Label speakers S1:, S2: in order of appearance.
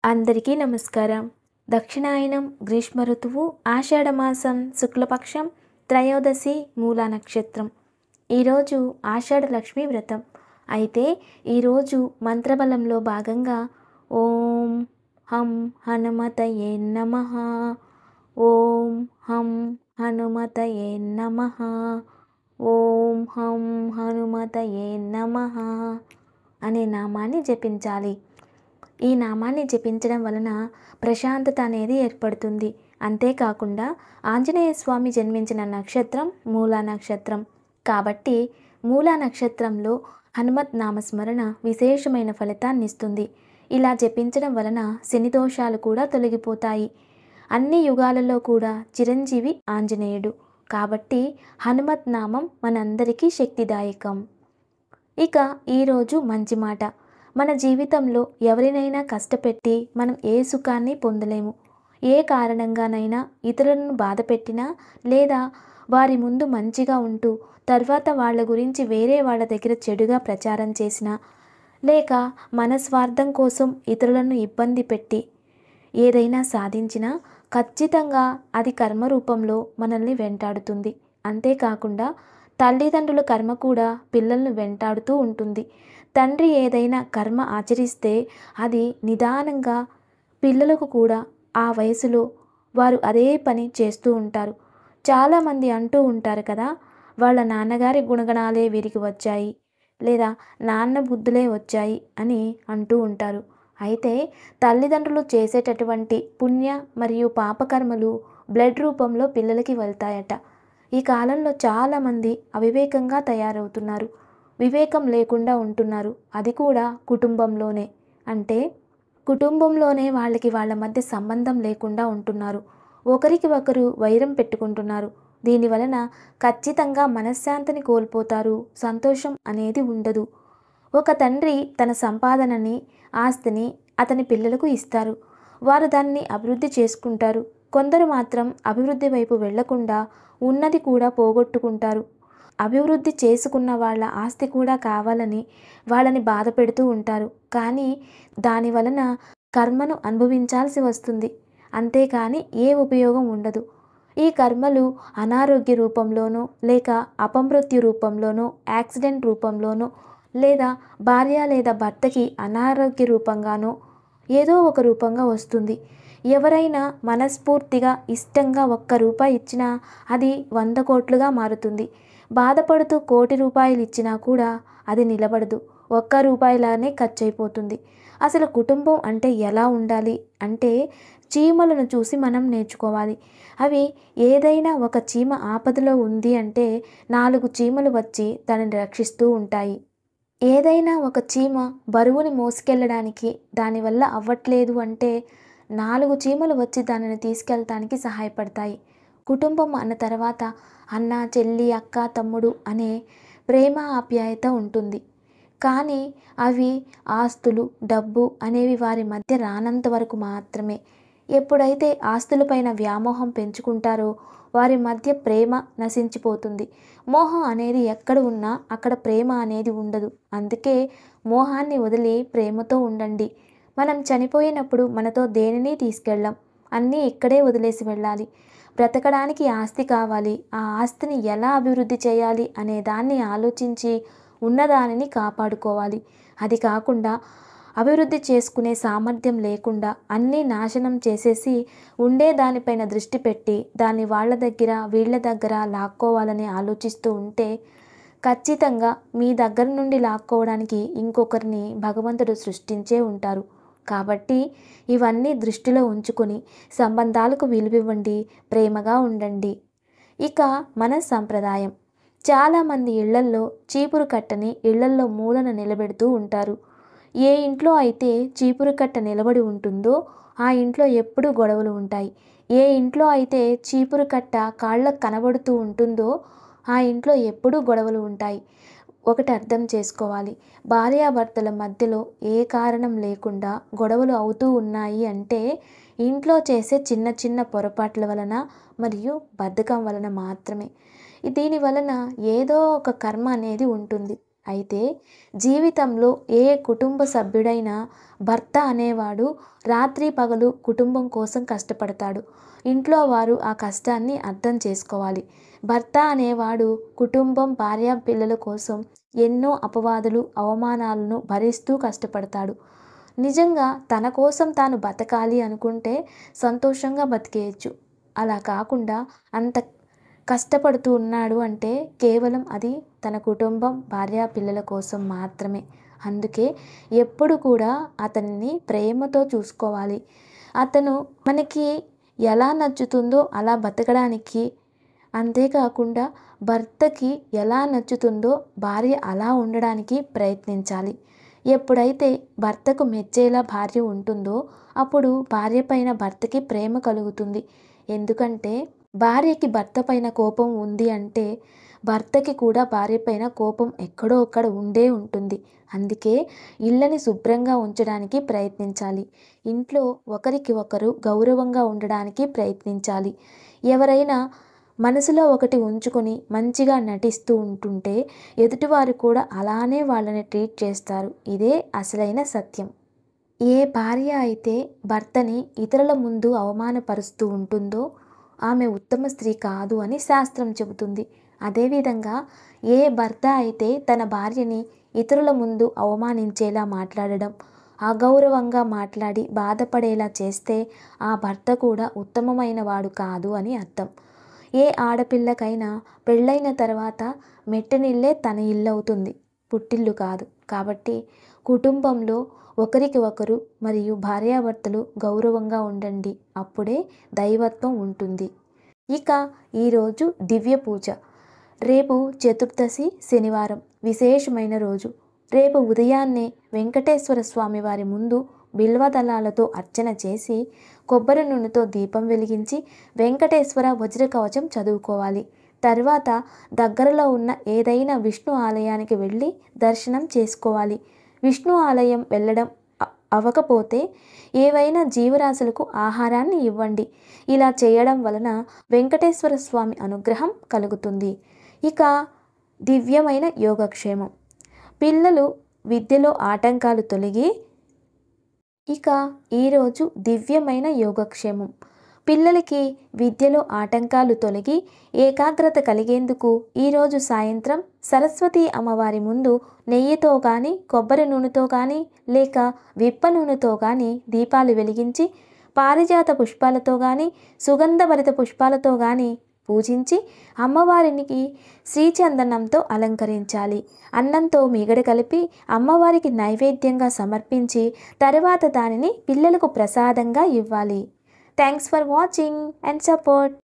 S1: అందరికీ నమస్కారం. దక్షిణాయనం గ్రీష్మ ఋతువు ఆషాఢమాసం శుక్లపక్షం త్రయోదశి మూలా నక్షత్రం. ఈరోజు ఆషాఢ లక్ష్మీ వ్రతం. అయితే ఈరోజు మంత్రబలంలో భాగంగా ఓం హం హనుమతయే నమః, ఓం హం హనుమతయే నమః, ఓం హం హనుమతయే నమః అనే నామాన్ని జపించాలి. ఈ నామాన్ని జపించడం వలన ప్రశాంతత అనేది ఏర్పడుతుంది. అంతేకాకుండా ఆంజనేయ స్వామి జన్మించిన నక్షత్రం మూలా నక్షత్రం కాబట్టి మూలా నక్షత్రంలో హనుమత్ నామస్మరణ విశేషమైన ఫలితాన్ని ఇస్తుంది. ఇలా జపించడం వలన శని దోషాలు కూడా తొలగిపోతాయి. అన్ని యుగాలలో కూడా చిరంజీవి ఆంజనేయుడు కాబట్టి హనుమత్ నామం మనందరికీ శక్తిదాయకం. ఇక ఈరోజు మంచి మాట. మన జీవితంలో ఎవరినైనా కష్టపెట్టి మనం ఏ సుఖాన్ని పొందలేము. ఏ కారణంగానైనా ఇతరులను బాధ పెట్టినా లేదా వారి ముందు మంచిగా ఉంటూ తర్వాత వాళ్ళ గురించి వేరే వాళ్ళ దగ్గర చెడుగా ప్రచారం చేసినా లేక మన స్వార్థం కోసం ఇతరులను ఇబ్బంది పెట్టి ఏదైనా సాధించినా ఖచ్చితంగా అది కర్మ రూపంలో మనల్ని వెంటాడుతుంది. అంతేకాకుండా తల్లిదండ్రుల కర్మ కూడా పిల్లలను వెంటాడుతూ ఉంటుంది. తండ్రి ఏదైనా కర్మ ఆచరిస్తే అది నిదానంగా పిల్లలకు కూడా ఆ వయసులో వారు అదే పని చేస్తూ ఉంటారు. చాలామంది అంటూ ఉంటారు కదా, వాళ్ళ నాన్నగారి గుణగణాలే వీరికి వచ్చాయి లేదా నాన్న బుద్ధులే వచ్చాయి అని అంటూ ఉంటారు. అయితే తల్లిదండ్రులు చేసేటటువంటి పుణ్య మరియు పాపకర్మలు బ్లడ్ రూపంలో పిల్లలకి వెళ్తాయట. ఈ కాలంలో చాలామంది అవివేకంగా తయారవుతున్నారు. వివేకం లేకుండా ఉంటున్నారు. అది కూడా కుటుంబంలోనే. అంటే కుటుంబంలోనే వాళ్ళ మధ్య సంబంధం లేకుండా ఉంటున్నారు. ఒకరికి ఒకరు వైరం పెట్టుకుంటున్నారు. దీనివలన ఖచ్చితంగా మనశ్శాంతిని కోల్పోతారు. సంతోషం అనేది ఉండదు. ఒక తండ్రి తన సంపాదనని ఆస్తిని అతని పిల్లలకు ఇస్తారు. వారు దాన్ని అభివృద్ధి చేసుకుంటారు. కొందరు మాత్రం అభివృద్ధి వైపు వెళ్లకుండా ఉన్నది కూడా పోగొట్టుకుంటారు. అభివృద్ధి చేసుకున్న వాళ్ళ ఆస్తి కూడా కావాలని వాళ్ళని బాధ పెడుతూ ఉంటారు. కానీ దాని వలన కర్మను అనుభవించాల్సి వస్తుంది. అంతేకాని ఏ ఉపయోగం ఉండదు. ఈ కర్మలు అనారోగ్య రూపంలోనో లేక అపమృత్యు రూపంలోనో యాక్సిడెంట్ రూపంలోనో లేదా భార్య లేదా భర్తకి అనారోగ్య రూపంగానో ఏదో ఒక రూపంగా వస్తుంది. ఎవరైనా మనస్ఫూర్తిగా ఇష్టంగా ₹1 ఇచ్చినా అది 100 కోట్లుగా మారుతుంది. బాధపడుతూ ₹1,00,00,000 ఇచ్చినా కూడా అది నిలబడదు. ₹1 ఖర్చు అయిపోతుంది. అసలు కుటుంబం అంటే ఎలా ఉండాలి అంటే చీమలను చూసి మనం నేర్చుకోవాలి. అవి ఏదైనా ఒక చీమ ఆపదలో ఉంది అంటే 4 చీమలు వచ్చి దానిని రక్షిస్తూ ఉంటాయి. ఏదైనా ఒక చీమ బరువుని మోసుకెళ్ళడానికి దానివల్ల అవ్వట్లేదు అంటే 4 చీమలు వచ్చి దానిని తీసుకెళ్ళటానికి సహాయపడతాయి. కుటుంబం అన్న తర్వాత అన్న, చెల్లి, అక్క, తమ్ముడు అనే ప్రేమ ఆప్యాయత ఉంటుంది. కానీ అవి ఆస్తులు, డబ్బు అనేవి వారి మధ్య రానంత వరకు మాత్రమే. ఎప్పుడైతే ఆస్తులపైన వ్యామోహం పెంచుకుంటారో వారి మధ్య ప్రేమ నశించిపోతుంది. మోహం అనేది ఎక్కడ ఉన్నా అక్కడ ప్రేమ అనేది ఉండదు. అందుకే మోహాన్ని వదిలి ప్రేమతో ఉండండి. మనం చనిపోయినప్పుడు మనతో దేనిని తీసుకెళ్ళం. అన్నీ ఇక్కడే వదిలేసి వెళ్ళాలి. బ్రతకడానికి ఆస్తి కావాలి. ఆ ఆస్తిని ఎలా అభివృద్ధి చేయాలి అనే దాన్ని ఆలోచించి ఉన్నదానిని కాపాడుకోవాలి. అది కాకుండా అభివృద్ధి చేసుకునే సామర్థ్యం లేకుండా అన్నీ నాశనం చేసేసి ఉండే దానిపైన దృష్టి పెట్టి దాన్ని వాళ్ళ దగ్గర వీళ్ళ దగ్గర లాక్కోవాలని ఆలోచిస్తూ ఉంటే ఖచ్చితంగా మీ దగ్గర నుండి లాక్కోవడానికి ఇంకొకరిని భగవంతుడు సృష్టించే ఉంటారు. కాబట్టి ఇవన్నీ దృష్టిలో ఉంచుకొని సంబంధాలకు విలువివ్వండి, ప్రేమగా ఉండండి. ఇక మన సంప్రదాయం. చాలామంది ఇళ్లల్లో చీపురు కట్టని ఇళ్లల్లో మూలన నిలబెడుతూ ఉంటారు. ఏ ఇంట్లో అయితే చీపురు కట్ట నిలబడి ఉంటుందో ఆ ఇంట్లో ఎప్పుడూ గొడవలు ఉంటాయి. ఏ ఇంట్లో అయితే చీపురు కట్ట కాళ్ళకు కనబడుతూ ఉంటుందో ఆ ఇంట్లో ఎప్పుడూ గొడవలు ఉంటాయి. ఒకటి అర్థం చేసుకోవాలి. భార్యాభర్తల మధ్యలో ఏ కారణం లేకుండా గొడవలు అవుతూ ఉన్నాయి అంటే ఇంట్లో చేసే చిన్న చిన్న పొరపాట్ల వలన మరియు బద్ధకం వలన మాత్రమే. దీని వలన ఏదో ఒక కర్మ అనేది ఉంటుంది. అయితే జీవితంలో ఏ కుటుంబ సభ్యుడైనా భర్త అనేవాడు రాత్రి పగలు కుటుంబం కోసం కష్టపడతాడు. ఇంట్లో వారు ఆ కష్టాన్ని అర్థం చేసుకోవాలి. భర్త అనేవాడు కుటుంబం, భార్య, పిల్లల కోసం ఎన్నో అపవాదులు, అవమానాలను భరిస్తూ కష్టపడతాడు. నిజంగా తన కోసం తాను బతకాలి అనుకుంటే సంతోషంగా బతికేయచ్చు. అలా కాకుండా అంత కష్టపడుతూ ఉన్నాడు అంటే కేవలం అది తన కుటుంబం, భార్య, పిల్లల కోసం మాత్రమే. అందుకే ఎప్పుడు కూడా అతన్ని ప్రేమతో చూసుకోవాలి. అతను మనకి ఎలా నచ్చుతుందో అలా బతకడానికి, అంతేకాకుండా భర్తకి ఎలా నచ్చుతుందో భార్య అలా ఉండడానికి ప్రయత్నించాలి. ఎప్పుడైతే భర్తకు మెచ్చేలా భార్య ఉంటుందో అప్పుడు భార్య పైన భర్తకి ప్రేమ కలుగుతుంది. ఎందుకంటే భార్యకి భర్త పైన కోపం ఉంది అంటే భర్తకి కూడా భార్య పైన కోపం ఎక్కడో అక్కడ ఉండే ఉంటుంది. అందుకే ఇళ్ళని శుభ్రంగా ఉంచడానికి ప్రయత్నించాలి. ఇంట్లో ఒకరికి ఒకరు గౌరవంగా ఉండడానికి ప్రయత్నించాలి. ఎవరైనా మనసులో ఒకటి ఉంచుకొని మంచిగా నటిస్తూ ఉంటుంటే ఎదుటివారు కూడా అలానే వాళ్ళని ట్రీట్ చేస్తారు. ఇదే అసలైన సత్యం. ఏ భార్య అయితే భర్తని ఇతరుల ముందు అవమానపరుస్తూ ఉంటుందో ఆమె ఉత్తమ స్త్రీ కాదు అని శాస్త్రం చెబుతుంది. అదేవిధంగా ఏ భర్త అయితే తన భార్యని ఇతరుల ముందు అవమానించేలా మాట్లాడడం, అగౌరవంగా మాట్లాడి బాధపడేలా చేస్తే ఆ భర్త కూడా ఉత్తమమైన వాడు కాదు అని అర్థం. ఏ ఆడపిల్లకైనా పెళ్ళైన తర్వాత మెట్టనిల్లే తన ఇల్లు అవుతుంది, పుట్టిల్లు కాదు. కాబట్టి కుటుంబంలో ఒకరికి ఒకరు మరియు భార్యాభర్తలు గౌరవంగా ఉండండి. అప్పుడే దైవత్వం ఉంటుంది. ఇక ఈరోజు దివ్య పూజ. రేపు చతుర్దశి శనివారం, విశేషమైన రోజు. రేపు ఉదయాన్నే వెంకటేశ్వర స్వామి వారి ముందు బిల్వదళాలతో అర్చన చేసి కొబ్బరి నూనెతో దీపం వెలిగించి వెంకటేశ్వర వజ్రకవచం చదువుకోవాలి. తర్వాత దగ్గరలో ఉన్న ఏదైనా విష్ణు ఆలయానికి వెళ్ళి దర్శనం చేసుకోవాలి. విష్ణు ఆలయం వెళ్ళడం అవ్వకపోతే ఏవైనా జీవరాశులకు ఆహారాన్ని ఇవ్వండి. ఇలా చేయడం వలన వెంకటేశ్వర స్వామి అనుగ్రహం కలుగుతుంది. ఇక దివ్యమైన యోగక్షేమం. పిల్లలు విద్యలో ఆటంకాలు తొలగి ఇక ఈరోజు దివ్యమైన యోగక్షేమం. పిల్లలకి విద్యలో ఆటంకాలు తొలగి ఏకాగ్రత కలిగేందుకు ఈరోజు సాయంత్రం సరస్వతి అమ్మవారి ముందు నెయ్యితో కానీ, కొబ్బరి నూనెతో కానీ, లేక విప్ప నూనెతో కానీ దీపాలు వెలిగించి పారిజాత పుష్పాలతో కానీ, సుగంధభరిత పుష్పాలతో కానీ పూజించి అమ్మవారికి శ్రీచందనంతో అలంకరించాలి. అన్నంతో మీగడ కలిపి అమ్మవారికి నైవేద్యంగా సమర్పించి తర్వాత దానిని పిల్లలకు ప్రసాదంగా ఇవ్వాలి. Thanks for watching and support.